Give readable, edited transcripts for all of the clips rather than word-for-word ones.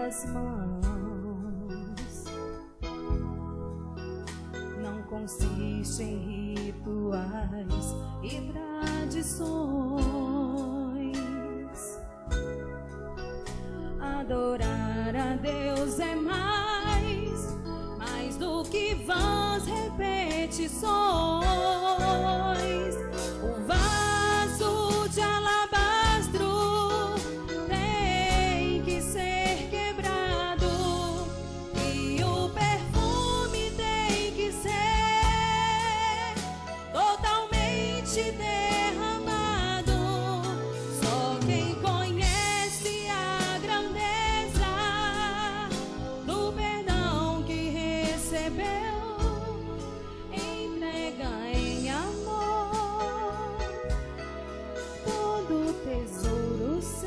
tuas mãos não consiste em rituais e tradições. Adorar a Deus é mais do que vãs repetições. O vaso de alabastro tem que ser quebrado e o perfume tem que ser totalmente derramado. Só quem conhece a grandeza do perdão que recebeu entrega em amor todo tesouro seu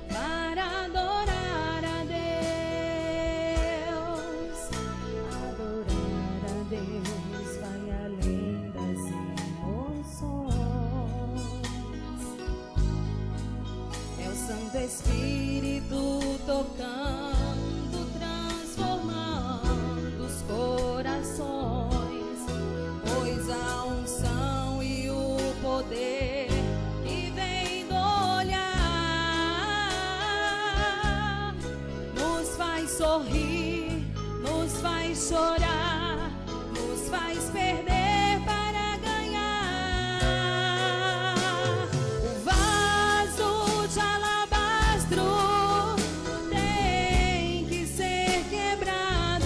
para adorar a Deus. Adorar a Deus vai além das emoções. É o Santo Espírito tocando, transformando os corações, pois a unção e o poder que vem do olhar nos faz sorrir, nos faz chorar, nos faz perder para ganhar. O vaso de alabastro tem que ser quebrado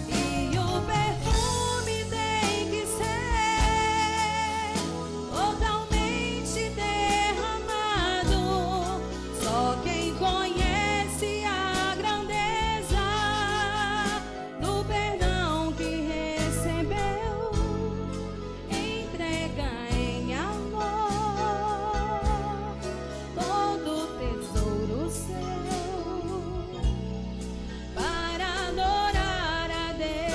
e o perfume tem que ser totalmente derramado. Só quem conhece a grandeza do perdão que recebeu entrega em amor todo tesouro seu para adorar a Deus.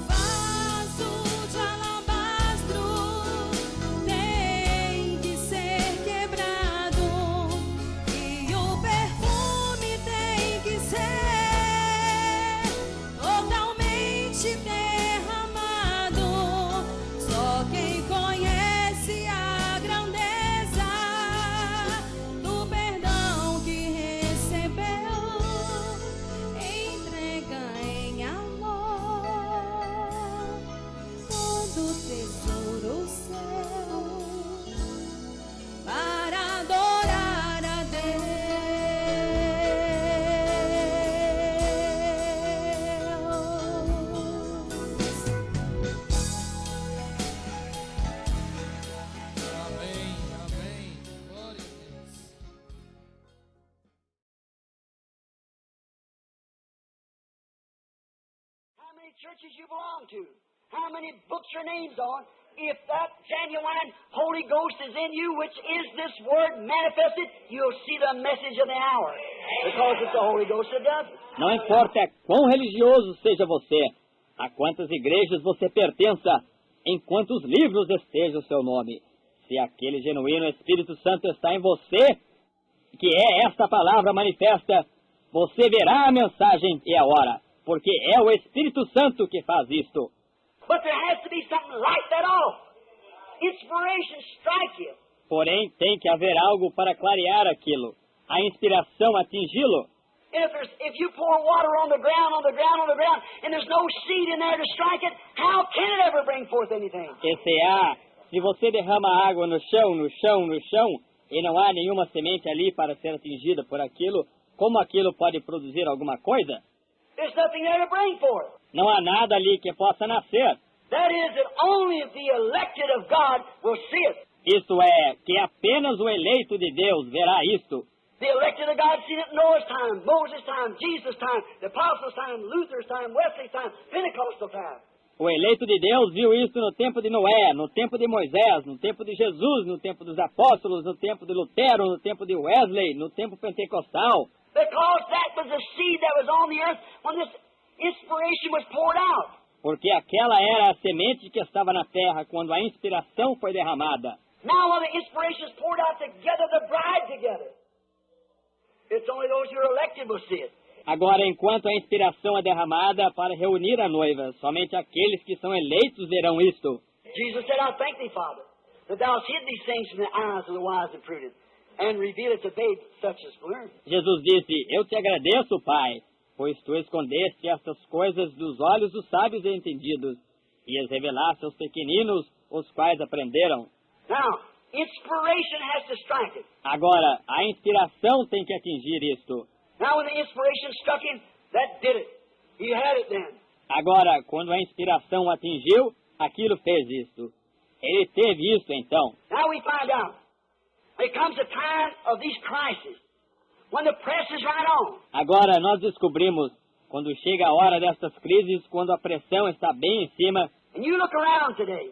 Vaso de alabastro tem que ser quebrado e o perfume tem que ser totalmente derramado. Só quem conhece a grandeza do perdão que recebeu entrega em amor todo tesouro seu para adorar a Deus. Amém, amém. Glória a Deus. How many churches you belong to? How many books your name's on? If that genuine Holy Ghost is in you, which is this Word manifested, you'll see the message of the hour. Because it's the Holy Ghost that does it. Não importa quão religioso seja você, a quantas igrejas você pertença, em quantos livros esteja o seu nome, se aquele genuíno Espírito Santo está em você, que é esta palavra manifesta, você verá a mensagem e a hora, porque é o Espírito Santo que faz isto. But there has to be something light that off. Inspiration strike you. Porém, tem que haver algo para clarear aquilo, a inspiração atingi-lo. If you pour water on the ground, and there's no seed in there to strike it, how can it ever bring forth anything? Se você derrama água no chão, e não há nenhuma semente ali para ser atingida por aquilo, como aquilo pode produzir alguma coisa? There's nothing there to bring forth. Não há nada ali que possa nascer. That is, that only the elected of God will see it. Isto é, que apenas o eleito de Deus verá isto. The elected of God seen it in Noah's time, Moses' time, Jesus' time, the Apostles' time, Luther's time, Wesley's time, Pentecostal time. O eleito de Deus viu isso no tempo de Noé, no tempo de Moisés, no tempo de Jesus, no tempo dos apóstolos, no tempo de Lutero, no tempo de Wesley, no tempo pentecostal. Because that was the seed that was on the earth when this inspiration was poured out. Porque aquela era a semente que estava na terra quando a inspiração foi derramada. Now when the inspiration is poured out together, the bride together, it's only those who are elected will see it. Agora, enquanto a inspiração é derramada para reunir a noiva, somente aqueles que são eleitos verão isto. Jesus said, I thank thee, Father, that thou hast hid these things from the eyes of the wise and prudent, and reveal it to babes such as learn. Jesus disse, eu te agradeço, Pai, pois tu escondeste estas coisas dos olhos dos sábios e entendidos, e as revelaste aos pequeninos, os quais aprenderam. Now, inspiration has to strike it. Agora, a inspiração tem que atingir isto. Now when the inspiration struck him, that did it. He had it then. Agora, quando a inspiração o atingiu, aquilo fez isto. Ele teve isso então. Now we find out, there comes a time of these crises, when the press is right on. Agora, nós descobrimos, quando chega a hora destas crises, quando a pressão está bem em cima, And you look around today,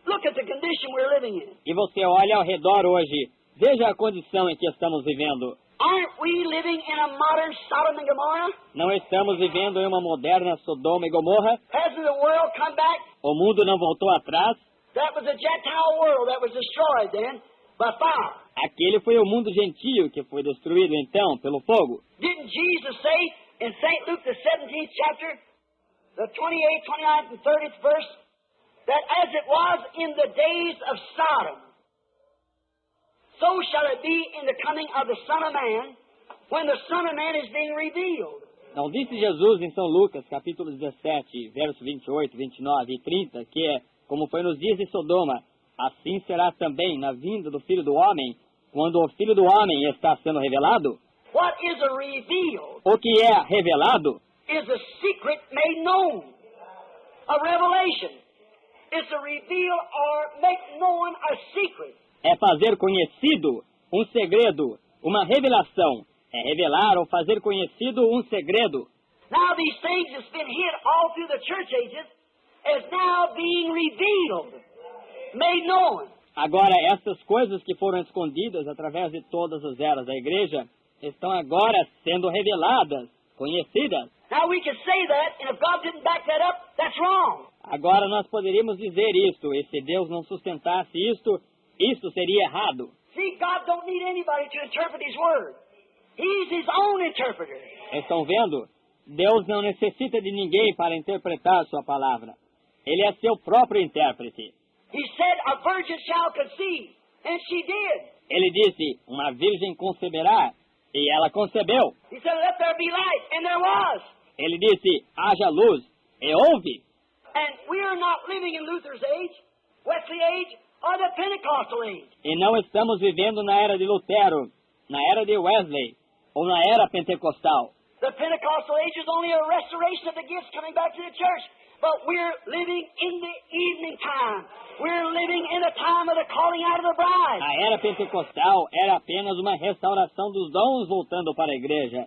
look at the condition we're living in. e você olha ao redor hoje, veja a condição em que estamos vivendo. Aren't we living in a modern Sodom and Gomorrah? Não estamos vivendo em uma moderna Sodoma e Gomorra? Hasn't the world come back? O mundo não voltou atrás? That was a Gentile world that was destroyed then by fire. Aquele foi o mundo gentio que foi destruído então pelo fogo. Didn't Jesus say in St. Luke, the 17th chapter, the 28th, 29th, and 30th verse, that as it was in the days of Sodom, so shall it be in the coming of the Son of Man, when the Son of Man is being revealed. Não disse Jesus em São Lucas, capítulo 17, versos 28, 29 e 30, que é, como foi nos dias de Sodoma, assim será também na vinda do Filho do Homem, quando o Filho do Homem está sendo revelado? What is a reveal? O que é revelado Is a secret made known. A revelation is to reveal or make known a secret. é fazer conhecido um segredo, uma revelação. É revelar ou fazer conhecido um segredo. Now these things that's been hid all through the church ages is now being revealed, made known. Agora, essas coisas que foram escondidas através de todas as eras da igreja estão agora sendo reveladas, conhecidas. Now we can say that, and if God didn't back that up, that's wrong. Agora nós poderíamos dizer isto, e se Deus não sustentasse isto, isso seria errado. See, God don't need anybody to interpret His Word. He's His own interpreter. Estão vendo? Deus não necessita de ninguém para interpretar sua palavra. Ele é seu próprio intérprete. He said, a virgin shall conceive, and she did. Ele disse, uma virgem conceberá, e ela concebeu. He said, let there be light, and there was. Ele disse, haja luz, e houve. And we are not living in Luther's age, Wesley age, or the Pentecostal age. E não estamos vivendo na era de Lutero, na era de Wesley, ou na era pentecostal. The Pentecostal age is only a restoration of the gifts coming back to the church. But we're living in the evening time. We're living in the time of the calling out of the bride. A era pentecostal era apenas uma restauração dos dons voltando para a igreja.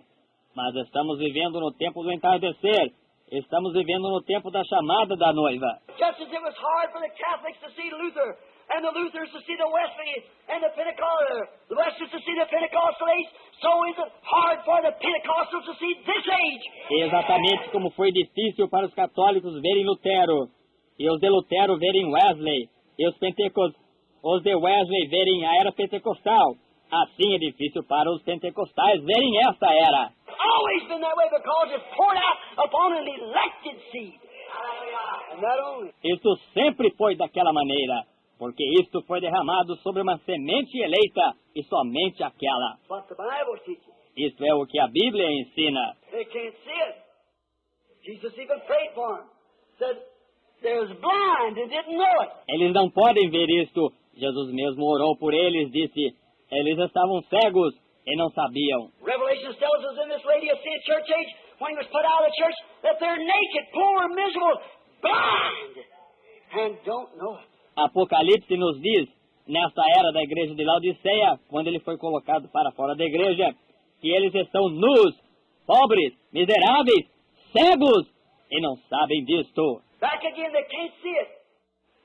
Mas estamos vivendo no tempo do entardecer. Estamos vivendo no tempo da chamada da noiva. Just as it was hard for the Catholics to see Luther, and the Luthers to see the Wesley, and the Wesleys to see the Pentecostal age, so is it hard for the Pentecostals to see this age. Exatamente como foi difícil para os católicos verem Lutero, e os de Lutero verem Wesley, e os de Wesley verem a era pentecostal. Assim é difícil para os pentecostais verem esta era. Always been that way because it's poured out upon an elected seed. And that only. Isso sempre foi daquela maneira, porque isto foi derramado sobre uma semente eleita e somente aquela. What the Bible teaches. Isto é o que a Bíblia ensina. They can't see it. Jesus even prayed for them. Said, there's blind and didn't know it. Eles não podem ver isto. Jesus mesmo orou por eles, disse, eles estavam cegos e não sabiam. Revelation tells us in this Laodicean church age, when he was put out of the church, that they're naked, poor, miserable, blind, and don't know it. Apocalipse nos diz, nesta era da igreja de Laodiceia, quando ele foi colocado para fora da igreja, que eles estão nus, pobres, miseráveis, cegos, e não sabem disto. Back again, they can't see it.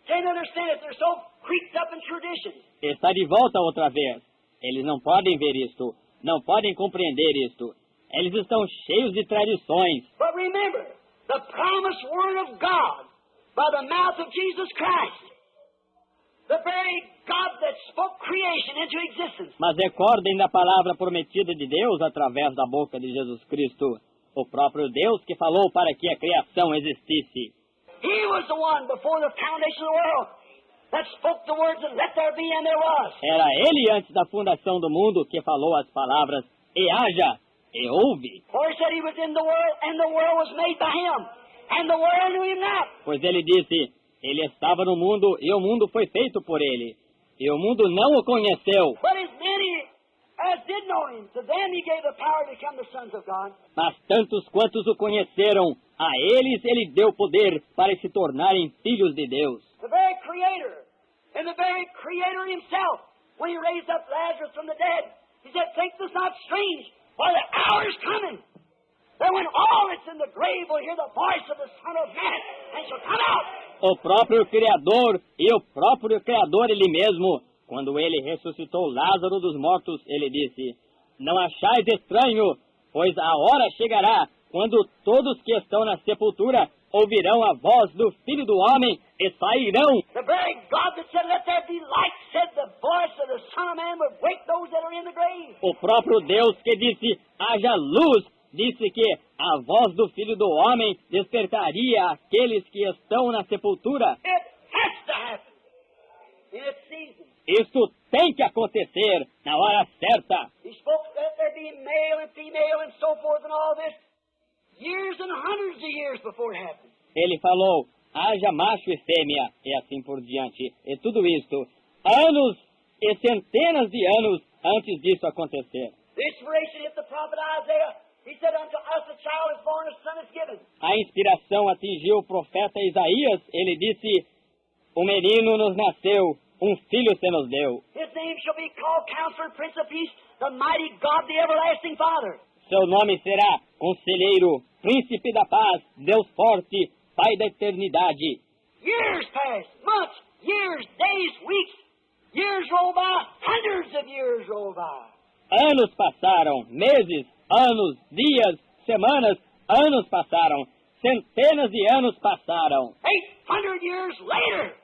Can't understand it. They're so creeped up in traditions. Está de volta outra vez. Eles não podem ver isto, não podem compreender isto. Eles estão cheios de tradições. But remember, the promised Word of God by the mouth of Jesus Christ, the very God that spoke creation into existence. Mas recordem da palavra prometida de Deus através da boca de Jesus Cristo, o próprio Deus que falou para que a criação existisse. He was the one before the foundation of the world that spoke the words and let there be, and there was. Era ele antes da fundação do mundo que falou as palavras e haja, e houve. For he said he was in the world, and the world was made by him, and the world knew him not. Pois ele disse, ele estava no mundo e o mundo foi feito por ele, e o mundo não o conheceu. But as many as did know him, to them he gave the power to become the sons of God. Mas tantos quantos o conheceram, a eles ele deu poder para se tornarem filhos de Deus. The very Creator, and the very Creator himself, when he raised up Lazarus from the dead, he said, think this not strange, for the hour is coming, that when all that's in the grave will hear the voice of the Son of Man, and shall come out. O próprio Criador e o próprio Criador ele mesmo, quando ele ressuscitou Lázaro dos mortos, ele disse, não achais estranho, pois a hora chegará, quando todos que estão na sepultura ouvirão a voz do Filho do Homem e sairão. The very God that said, let there be light, said the voice of the Son of Man would wake those that are in the grave. O próprio Deus que disse, haja luz, disse que a voz do Filho do Homem despertaria aqueles que estão na sepultura. It has to happen in its season. Isso tem que acontecer na hora certa. He spoke, let there be male and female and so forth and all this, years and hundreds of years before it happened. Ele falou, haja macho e fêmea, e assim por diante. E tudo isto, anos e centenas de anos antes disso acontecer. The inspiration hit the prophet Isaiah. He said, unto us a child is born, a son is given. A inspiração atingiu o profeta Isaías. Ele disse, um menino nos nasceu, um filho se nos deu. His name shall be called Counselor, Prince of Peace, the mighty God, the everlasting Father. Seu nome será Conselheiro, Príncipe da Paz, Deus Forte, Pai da Eternidade. Years passed, months, years, days, weeks, years roll by, hundreds of years roll by. Anos passaram, meses, anos, dias, semanas, anos passaram, centenas de anos passaram. 800 years later,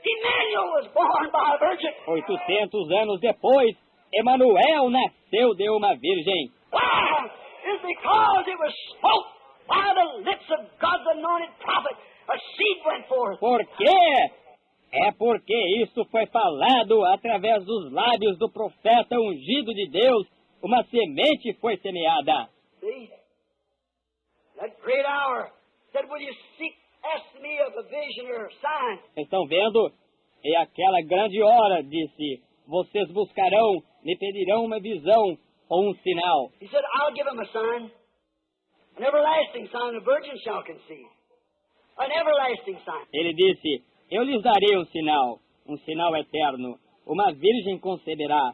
Emmanuel was born by a virgin. 800 anos depois, Emanuel nasceu de uma virgem. Why? It's because it was spoke by the lips of God's anointed prophet. A seed went forth. Por quê? É porque isso foi falado através dos lábios do profeta ungido de Deus. Uma semente foi semeada. See? That great hour said, will you seek, ask me of a vision or a sign? Estão vendo? E aquela grande hora, disse, vocês buscarão, me pedirão uma visão ou um sinal. He said, I'll give them a sign. An everlasting sign, a virgin shall conceive. An everlasting sign. Ele disse, eu lhes darei um sinal eterno. Uma virgem conceberá,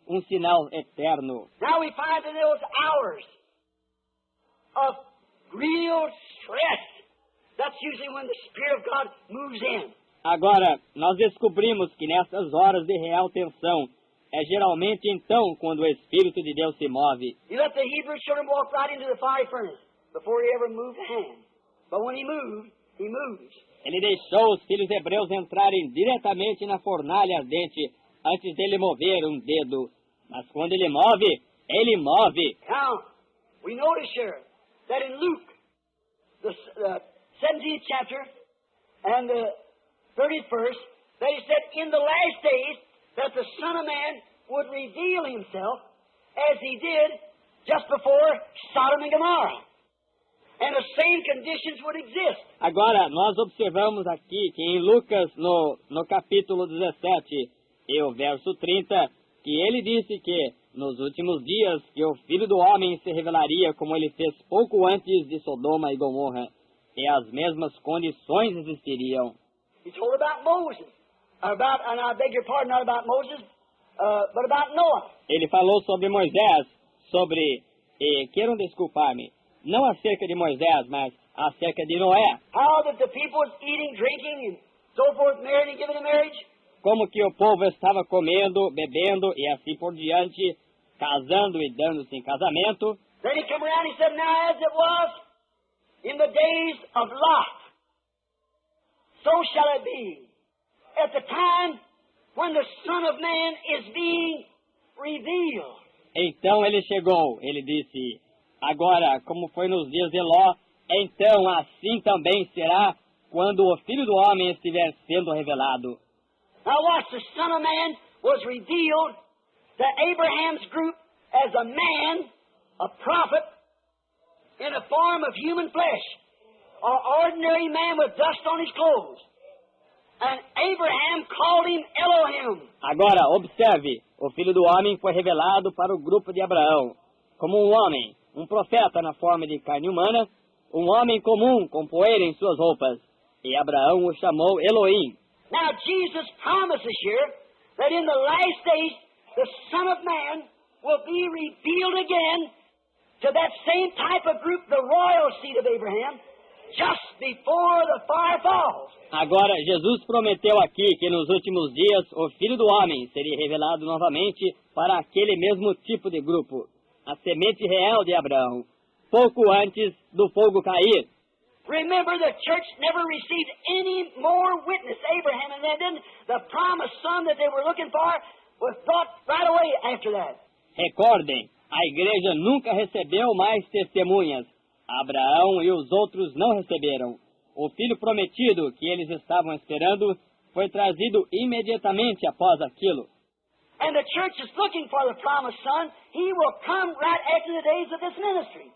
um sinal eterno. Now we find in those hours of real stress, that's usually when the Spirit of God moves in. Agora, nós descobrimos que nessas horas de real tensão, é geralmente então quando o Espírito de Deus se move. He let the Hebrew children walk right into the fiery furnace before he ever moved a hand. But when he moved, he moves. Ele deixou os filhos hebreus entrarem diretamente na fornalha ardente antes dele mover um dedo. Mas quando ele move, ele move. Now, we notice here that in Luke, the 17th chapter and the 30th verse, that he said, in the last days, that the Son of Man would reveal himself as he did just before Sodom and Gomorrah. And the same conditions would exist. Agora, nós observamos aqui que em Lucas, no capítulo 17 e o verso 30, que ele disse que nos últimos dias que o Filho do Homem se revelaria como ele fez pouco antes de Sodoma e Gomorra, e as mesmas condições existiriam. He told about Moses, and I beg your pardon, not about Moses, but about Noah. Ele falou sobre Moisés, queiram desculpar-me, não acerca de Moisés, mas acerca de Noé, how that the people was eating, drinking, and so forth, married and given in marriage. como que o povo estava comendo, bebendo e assim por diante, casando e dando-se em casamento. Then he come around and he said, now as it was in the days of Lot, so shall it be at the time when the Son of Man is being revealed. Então ele chegou, ele disse, agora, como foi nos dias de Ló, então assim também será quando o Filho do Homem estiver sendo revelado. Now watch, the Son of Man was revealed to Abraham's group as a man, a prophet, in the form of human flesh, an ordinary man with dust on his clothes. And Abraham called him Elohim. Agora, observe, o Filho do Homem foi revelado para o grupo de Abraão, como um homem, um profeta na forma de carne humana, um homem comum com poeira em suas roupas. E Abraão o chamou Elohim. Now Jesus promises here that in the last days the Son of Man will be revealed again to that same type of group, the royal seed of Abraham, just before the fire falls. Agora, Jesus prometeu aqui que nos últimos dias o Filho do Homem seria revelado novamente para aquele mesmo tipo de grupo, a semente real de Abraão, pouco antes do fogo cair. Remember, the church never received any more witness, Abraham, and then the promised son that they were looking for was brought right away after that. Recordem, a igreja nunca recebeu mais testemunhas. Abraão e os outros não receberam. O filho prometido que eles estavam esperando foi trazido imediatamente após aquilo. And the church is looking for the promised son. He will come right after the days of this ministry.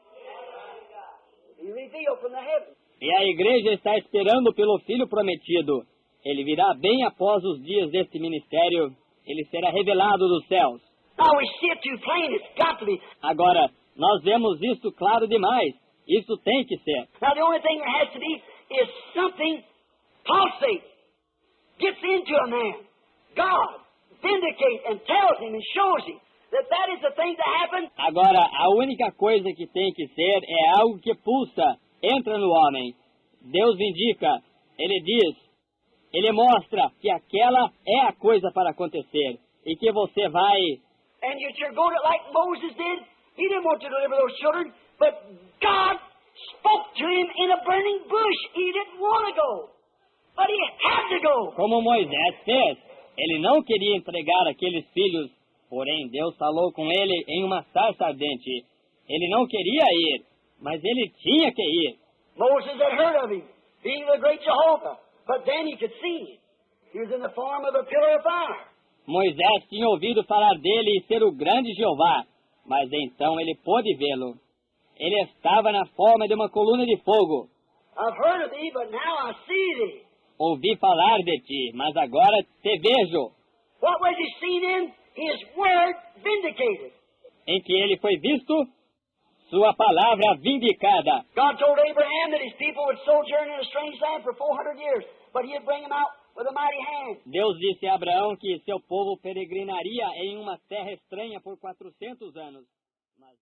Be revealed from the heavens. E a igreja está esperando pelo filho prometido. Ele virá bem após os dias deste ministério. Ele será revelado dos céus. Now we see it too plain. It's got to be. Agora, nós vemos isso claro demais. Isso tem que ser. Now the only thing there has to be is something pulsates, gets into a man. God vindicates and tells him and shows him that that is the thing to happen. Agora, a única coisa que tem que ser é algo que pulsa, entra no homem. Deus indica, Ele diz, Ele mostra que aquela é a coisa para acontecer e que você vai... And you're going to, like Moses did, he didn't want to deliver those children, but God spoke to him in a burning bush. He didn't want to go, but he had to go. Como Moisés fez, ele não queria entregar aqueles filhos, porém Deus falou com ele em uma sarça ardente. Ele não queria ir, mas ele tinha que ir. Moses had heard of him, being the great Jehovah, but then he could see him. He was in the form of a pillar of fire. Moisés tinha ouvido falar dele e ser o grande Jeová, mas então ele pôde vê-lo. Ele estava na forma de uma coluna de fogo. I've heard of thee, but now I see thee. Ouvi falar de ti, mas agora te vejo. What was he seen in? His word vindicated. Em que ele foi visto, sua palavra vindicada. God told Abraham that his people would sojourn in a strange land for 400 years, but he'd bring them out with a mighty hand. Deus disse a Abraão que seu povo peregrinaria em uma terra estranha por 400 anos. Mas...